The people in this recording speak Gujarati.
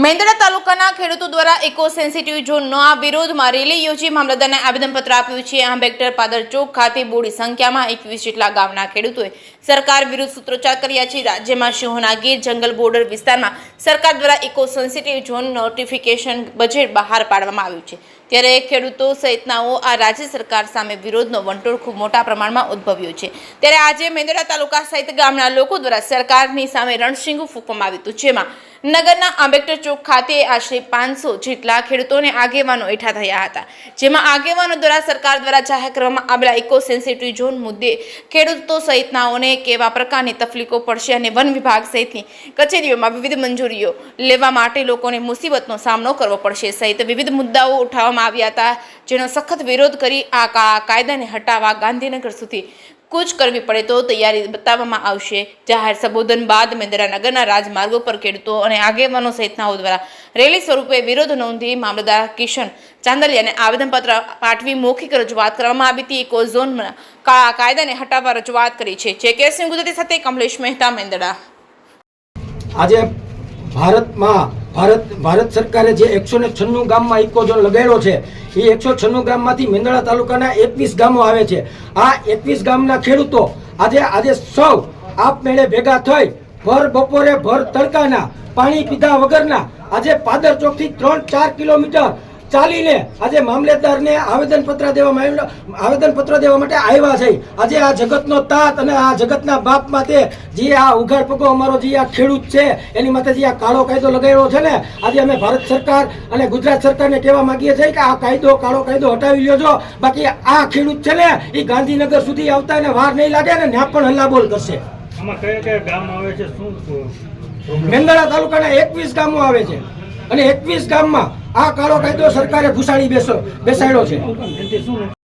મેંદરડા તાલુકાના ખેડૂતો દ્વારા ઇકો સેન્સિટિવ ઝોનનો આ વિરોધમાં રેલી યોજી મામલતદારને આવેદનપત્ર આપ્યું છે। આંબેડકર પાદર ચોક ખાતે બોડી સંખ્યામાં 21 જેટલા ગામના ખેડૂતોએ સરકાર વિરુદ્ધ સૂત્રોચ્ચાર કર્યા છે। રાજ્યમાં સિંહોના ગીર જંગલ બોર્ડર વિસ્તારમાં સરકાર દ્વારા eco sensitive zone notification budget બહાર પાડવામાં આવ્યું છે, ત્યારે ખેડૂતો સહિતનાઓ આ રાજ્ય સરકાર સામે વિરોધનો વંટોળ ખૂબ મોટા પ્રમાણમાં ઉદ્ભવ્યો છે। ત્યારે આજે મેંદરડા તાલુકા સહિત ગામના લોકો દ્વારા સરકારની સામે રણશીંગું ફૂંકવામાં આવ્યું હતું, જેમાં નગરના આંબેડકર ચોક ખાતે આશરે 500 જેટલા ખેડૂતોને આગેવાનો એકઠા થયા હતા, જેમાં આગેવાનો દ્વારા સરકાર દ્વારા જાહેર કરવામાં આવેલા ઇકો સેન્સિટિવ ઝોન મુદ્દે ખેડૂતો સહિતનાઓને કેવા પ્રકારની તકલીફો પડશે અને વન વિભાગ સહિતની કચેરીઓમાં વિવિધ મંજૂરીઓ લેવા માટે લોકોને મુસીબતનો સામનો કરવો પડશે સહિત વિવિધ મુદ્દાઓ ઉઠાવવામાં આવ્યા હતા, જેનો સખત વિરોધ કરી આ કાયદાને હટાવવા ગાંધીનગર સુધી કૂચ કરવી પડે તો તૈયારી બતાવવામાં આવશે। જાહેર સંબોધન બાદ મેંદરડા નગરના રાજમાર્ગો પર ખેડૂતો અને આગેવાનો સહિતનાઓ દ્વારા રેલી સ્વરૂપે વિરોધ નોંધી મામલતદાર કિશન ચાંદલિયાને આવેદનપત્ર પાઠવી મૌખિક રજૂઆત કરવામાં આવી હતી। ઇકો ઝોનના કાયદાને હટાવવા રજૂઆત કરી છે। જેકેસિંહ ગુજરાતી સાથે કમલેશ મહેતા, મેંદરડા। આજે ભારત સરકારે જે 196 ગામમાં ઇકો ઝોન લગાડ્યો છે, એ 196 ગામમાંથી મેંદરડા તાલુકાના 21 ગામો આવે છે। આ 21 ગામના ખેડૂતો આજે સૌ આપમેળે ભેગા થઈ ભર બપોરે ભર તડકાના પાણી પીધા વગરના આજે પાદર ચોકથી 3-4 કિલોમીટર ચાલીને આજે મામલેદારને આવેદનપત્ર દેવા માટે આવ્યા છે। આજે આ જગતનો તાત અને આ જગતના બાપ માટે જે આ ઉઘાડ પગો અમારો જે આ ખેડૂત છે એની માટે જે આ કાળો કાયદો લગાવ્યો છે ને, આજે અમે ભારત સરકાર અને ગુજરાત સરકારને કહેવા માંગીએ છીએ કે આ કાળો કાયદો હટાવી લ્યો, બાકી આ ખેડૂત છે ને એ ગાંધીનગર સુધી આવતા એને વાર નહીં લાગે ને ત્યાં પણ હલ્લાબોલ કરશે। મેંદરડા તાલુકાના 21 ગામો આવે છે અને 21 ગામમાં આ કાળો કાયદો સરકારે ઘુસાડી બેસાડ્યો છે।